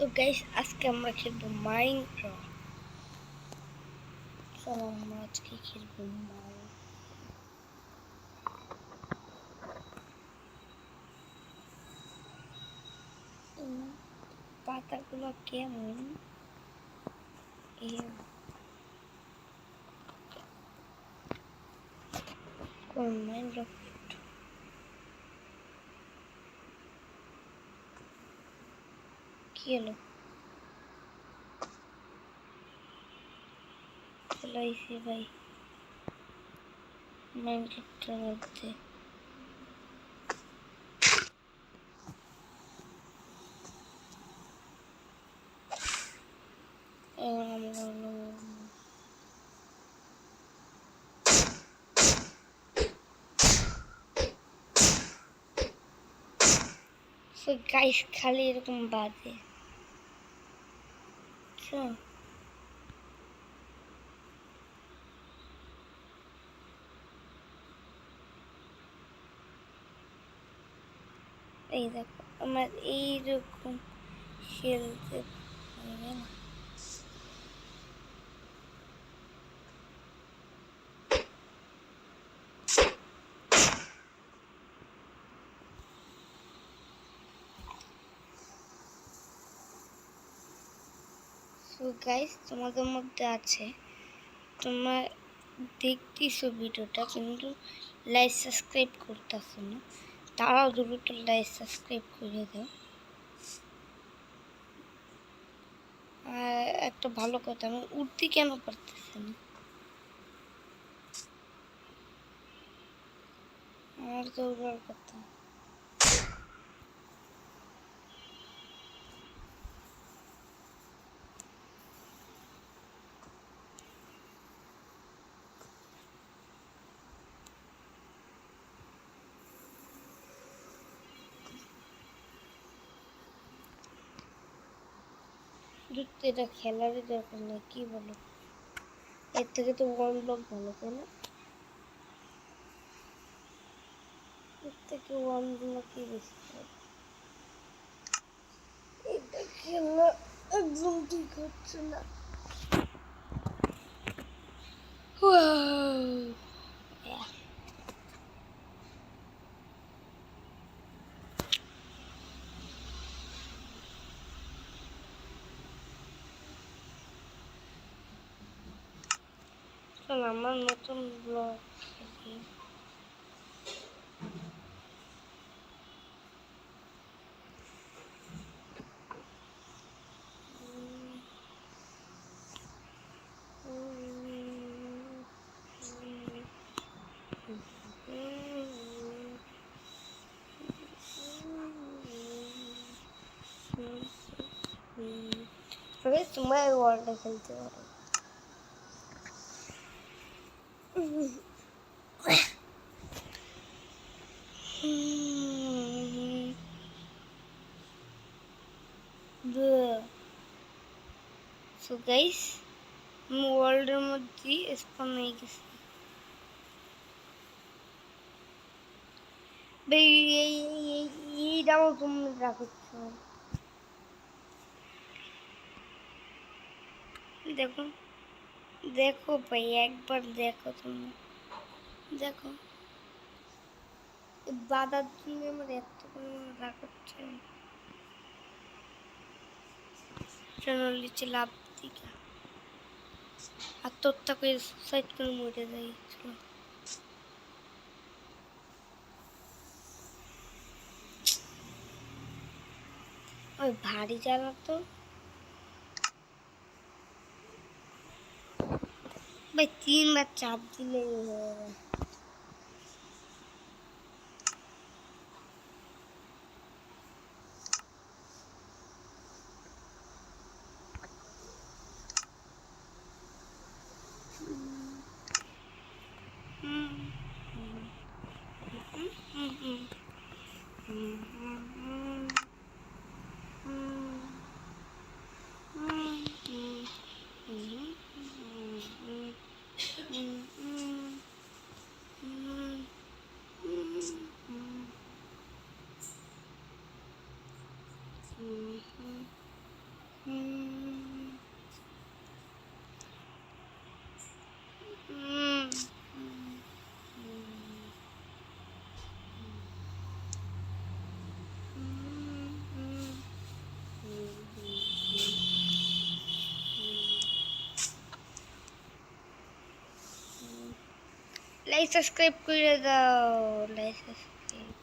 So guys আজকে আমরা খেলবো মাইনক্রাফট। চলো আমরা আজকে খেলবো পাতাগুলো কেমন মাইনক্রাফট কি হলো? চলো এসে ভাই মাইনক্রাফটের মধ্যে সো গাইস খালি এরকম বাজে এই দেখো আমার এইরকম খেলতে পারবে না। সো গাইস তোমাদের মধ্যে আছে তোমরা দেখতেছো ভিডিওটা কিন্তু লাইক সাবস্ক্রাইব করতেছো না, তারাও দ্রুত লাইক সাবস্ক্রাইব করে দাও। আর একটা ভালো কথা, আমি উঠতে কেন পারতেছি না? আমার তো উড়ার কথা। এটা খেলারই দরকার নেই, কি বলো? এর থেকে তো ওয়ান ব্লক ভালো, তাই না? এর থেকে ওয়ান ব্লকই বেশি ভালো। এটা খেলা একদম ঠিক হচ্ছে না। আমার নতুন ব্লগ খেলি। সবাই তোমার ওয়ার্ল্ডে খেলতে পারো। সো গাইস আমি ওয়ার্ল্ডের মধ্যে স্পন হয়ে গেছি। এইটাও তোমরা রাখছ, দেখো দেখো ভাই, একবার দেখো, তোমরা দেখো বাধার জন্য আমার এত রাগ হচ্ছে। নিচে লাভ দিকে আত্মহত্যা করে সুসাইড করে মরে যাইছিল। ওই ভারী জ্বালা তো ভাই, 3বার চাপ দিলে লাইক সাবস্ক্রাইব করে দাও, লাইক সাবস্ক্রাইব।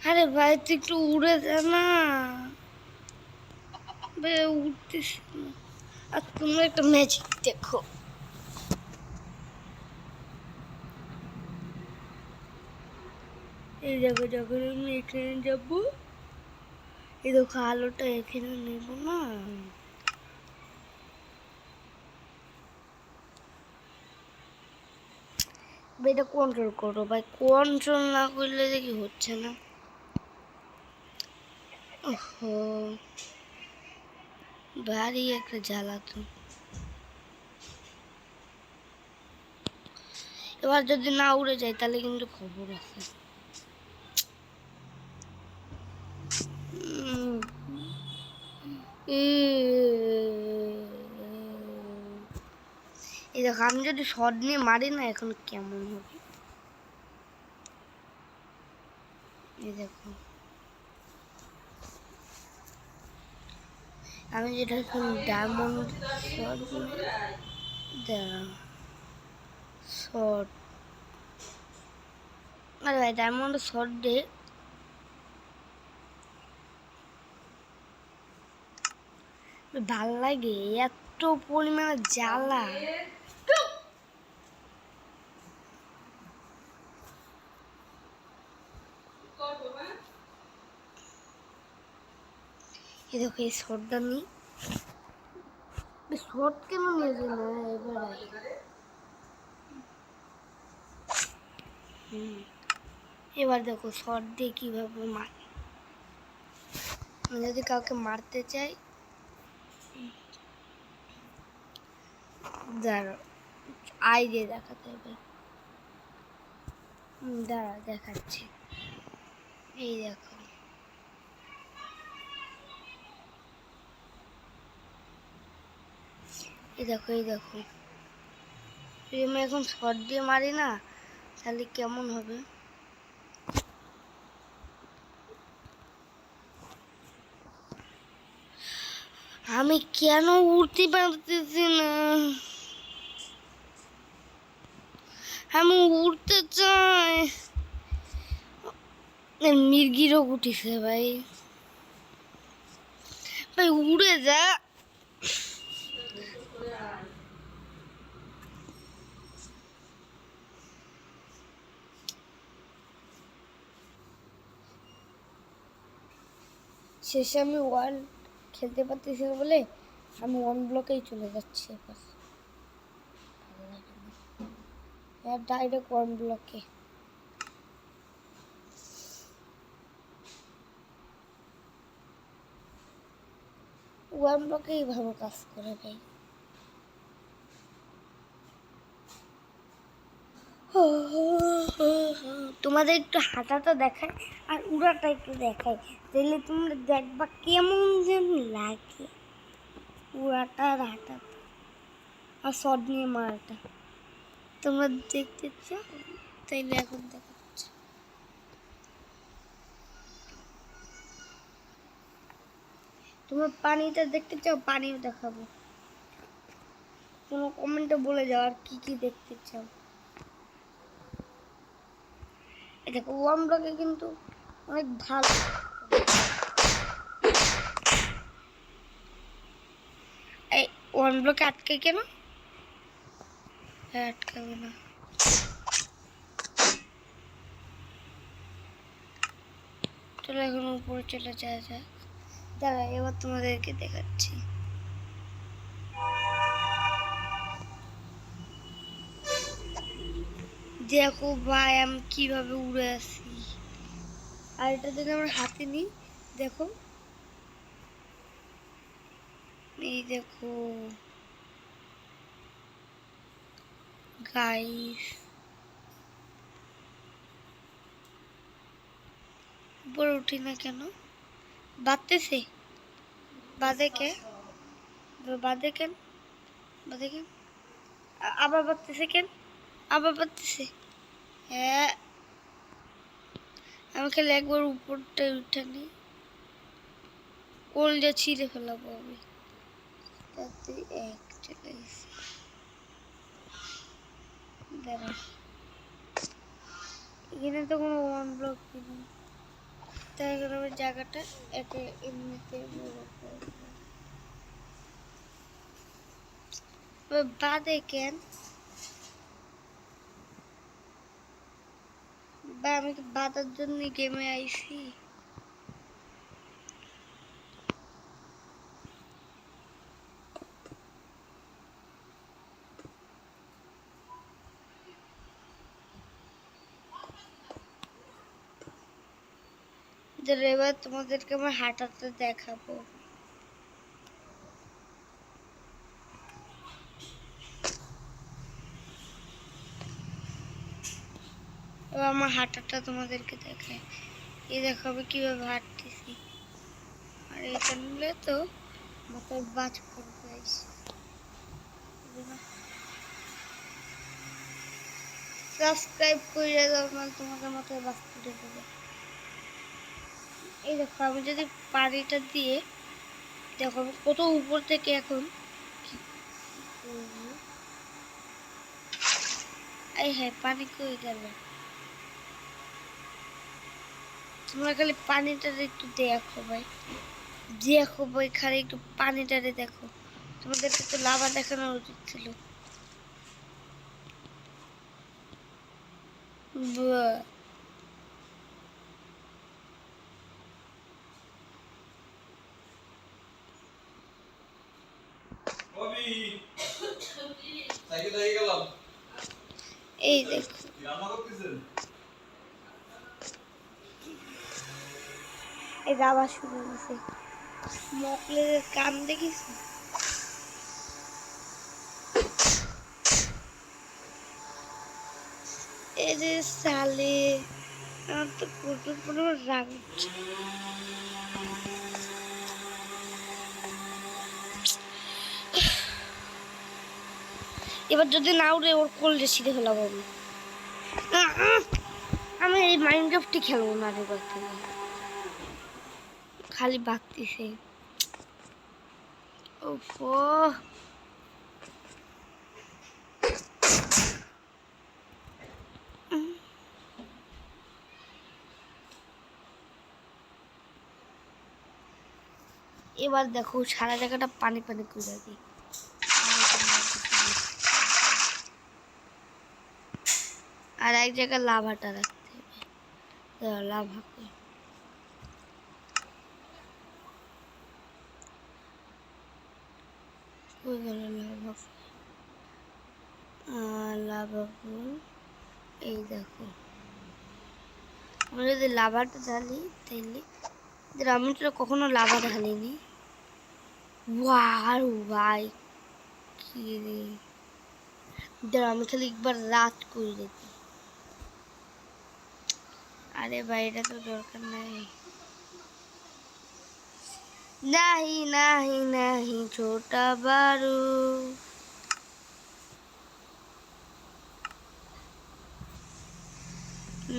আরে ভাই তুই একটু উড়ে যা না, ভাই উঠতেছ না। আর তোমরা একটা ম্যাজিক দেখো, এই দেখো যখন আমি এখানে যাবো, এই দেখো আলোটা এখানে নেবো না, এটা কন্ট্রোল করো ভাই, কন্ট্রোল না করলে দেখি হচ্ছে না। ওহো ভারী একটা জ্বালাতন। এবার যদি না উড়ে যায় তাহলে কিন্তু খবর আছে। এই দেখো আমি যদি শট নিয়ে মারি না এখন কেমন হবে, এই দেখো আমি যেটা এখন ডায়মন্ড শট, দাঁড়া শট, আরে ভাই ডায়মন্ড শট দে, ভাল লাগে এত পরিমাণে জ্বালা। এই দেখো এই শটটা নি, শট কেন নিয়েছে না এবারে। এবার দেখো শট দিয়ে কিভাবে মারে, যদি কাউকে মারতে চাই, দাঁড়া আই দিয়ে দেখাতে হবে, দাঁড়া দেখাচ্ছি, এই দেখো এই দেখো এই দেখো, যদি আমি এখন শট দিয়ে মারি না তাহলে কেমন হবে। আমি কেন উঠতে পারতেছি না, আমি উঠতে চাই, মির্গি রোগ উঠিছে ভাই, ভাই উড়ে যা। শেষে আমি ওয়ান খেলতে পারতেছি না বলে আমি ওয়ান ব্লকেই চলে যাচ্ছি, এবার ভালো লাগে না, ডাইরেক্ট ওয়ান ব্লকে। ওয়ান ব্লকেই ভালো কাজ করে ভাই। তোমাদের একটু হাঁটাটা দেখায় আর উড়াটা একটু দেখায়, তাহলে তোমরা দেখবা কেমন যেন লাগে উড়াটা আর হাঁটাটা আর শট নিয়ে মারাটা। তোমরা দেখতে চাও তাইলে এখন দেখাচ্ছি। তোমরা পানিটা দেখতে চাও, পানিও দেখাবো, তোমরা কমেন্টে বলে যাও আর কি কি দেখতে চাও। দেখো ওয়ান ব্লকে কিন্তু অনেক ভালো। এই ওয়ান ব্লকে আটকে কেন, আটকাবে না, চলো এখন উপরে চলে যাওয়া যাক। দাঁড়া এবার তোমাদেরকে দেখাচ্ছি, দেখো ভাই আমি কিভাবে উড়ে আসি, আর এটা যদি আমরা হাতে নিই দেখো, এই দেখো গাইস উপরে উঠি না কেন? বাড়তেছে? বাদে কে? বাদে কেন? বাদে কেন? আবার বাড়তেছে কেন? আবার বাড়তেছে? হ্যাঁ, আমি খালি একবার উপরটা উঠে নিই, কলজা ছিঁড়ে ফেলাবো আমি। তাতে এক চলে এসে দাঁড়া, এখানে তো কোনো ওয়ান ব্লক নেই, তাই আমি জায়গাটা একে এমনিতে বড় করবো। বাদে কেন? বা আমি কি বাদার জন্য গেমে আইছি? এবার তোমাদেরকে আমার হাঁটাতে দেখাবো। এবার আমার হাঁটাটা তোমাদেরকে দেখায়। এই দেখো আমি কিভাবে হাঁটতেছি। আর এটা নিলে তো মাথায় বাজ পড়বে। সাবস্ক্রাইব করে দাও, মানে তোমাদের মাথায় বাজ পড়ে যাবে। এই দেখো আমি যদি পানিটা দিয়ে দেখো কত উপর থেকে এখন এই হ্যাঁ পানি কই গেল? তোমরা খালি পানিটারে একটু দেখো ভাই, দেখো ভাই, খালি একটু পানিটারে দেখো। তোমাদেরকে তো লাভা দেখানো উচিত ছিল। এই দেখো এই দাবা শুরু হয়েছে। মকলের কান দেখিস? এই যে সালে আমার তো প্রচুর পুরো রাগ উঠছে। এবার যদি না উড়ে ওর কোল্ডে ছিঁড়ে ফেলাবো আমি। আমি এই মাইনক্রাফটই খেলবো না রে, খালি বাগতিছে। ওফো, এবার দেখো সারা জায়গাটা পানি পানি করে দিই। আর এক জায়গায় লাভাটা রাখতে হবে। লাভা কই? কই গেল লাভা? লাভা ফুল, এই দেখো আমি যদি লাভাটা ঢালি তাইলে আমি তো কখনো লাভা ঢালিনি। ওয়াও ভাই, কি রে, আমি খালি একবার রাত করে দেখি। আরে ভাই এটা তো দরকার নাই। नहीं नहीं नहीं छोटा बारू,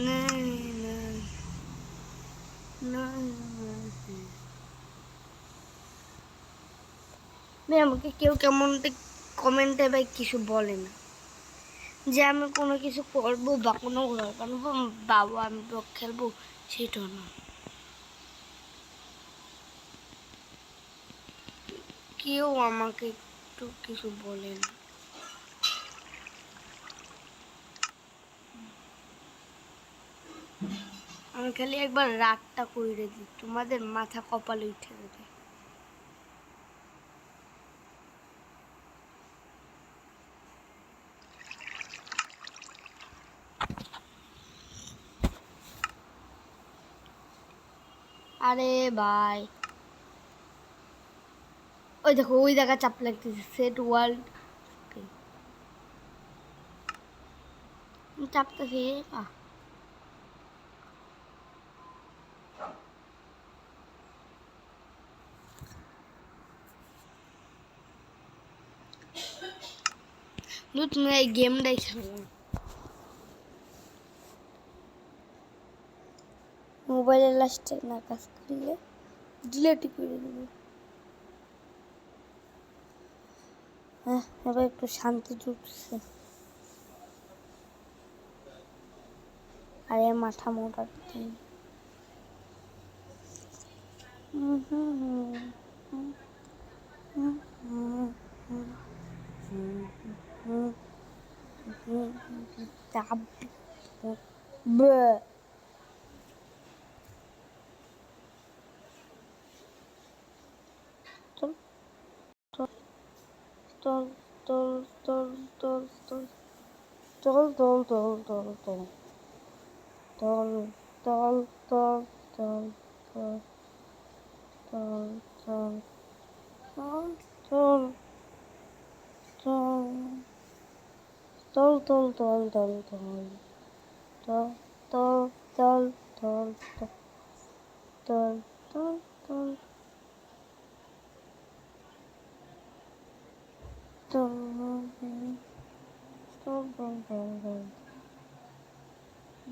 नहीं नहीं नहीं। ভাই আমাকে কেউ কেমন কমেন্টে ভাই কিছু বলে না যে আমি কোনো কিছু করবো বা কোনো ঘর বানাবো বাবু আমি ব্লগ খেলবো, সেটা না। কেউ আমাকে একটু কিছু বলে না। আমি খালি একবার রাতটা কইরে দিই, তোমাদের মাথা কপালে উঠে যাবে। আরে ভাই ওই দেখো ওই জায়গা চাপ লাগতেছে, সেট ওয়ার্ল্ড চাপতেছে। তুমি এই গেমটাই খেলো না। মোবাইলের লাস্টে না কাজ করলে ডিলেটই করে দেবো। হ্যাঁ, এবার একটু শান্তি জুটছে। আরে মাথা মোটা দিন।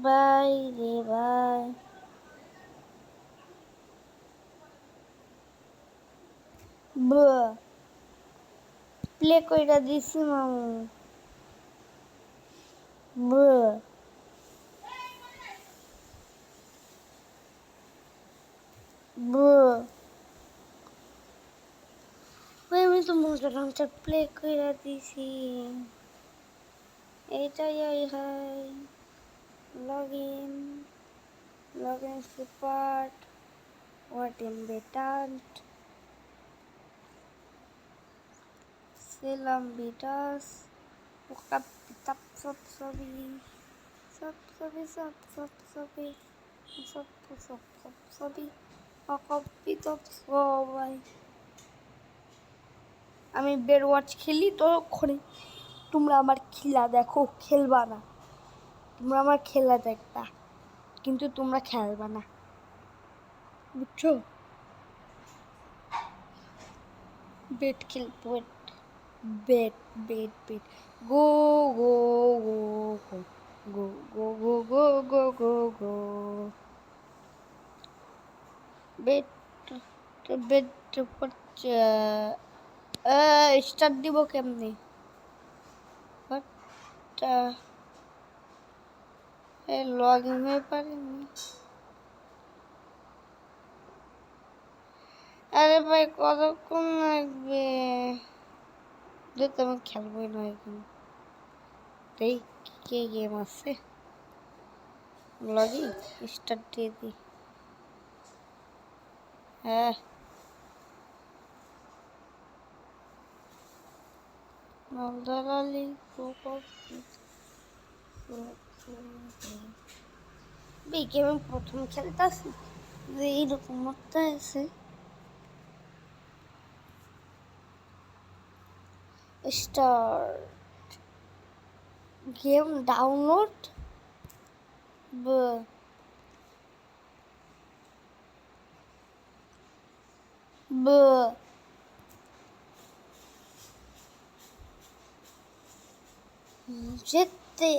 বাই রে বাই। প্লে কইরা দিছি মামু। আমি তো মজা লঞ্চার প্লে কইরা দিছি। এইটাই হাই লগ ইন সুপার হোয়াট ইনভিটেন্ট সেলাম বিটাস ওকা পিতাপ সব সবই অকপিতপ সবাই। আমি বেড ওয়াচ খেলি ততক্ষণে তোমরা আমার খেলা দেখো, খেলবা না। তোমরা আমার খেলা দেখবা কিন্তু তোমরা খেলবা না, বুঝছো? বেট খেলবো, বেট বেট বেট গো গো গো গো গো গো গো গো গো গো বেট বেট স্টার্ট দিব কেমনি? লগ ইন হয়ে পারেনি। আরে ভাই কতক্ষণ লাগবে? আমি খেলবোই না এখন। এই কে গেম আছে? লগ ইন স্টার্ট দিয়ে দিই। হ্যাঁ মালদালালি গেম প্রথম খেলতেছি যে এইরকম একটা আছে। স্টার্ট গেম ডাউনলোড যেতে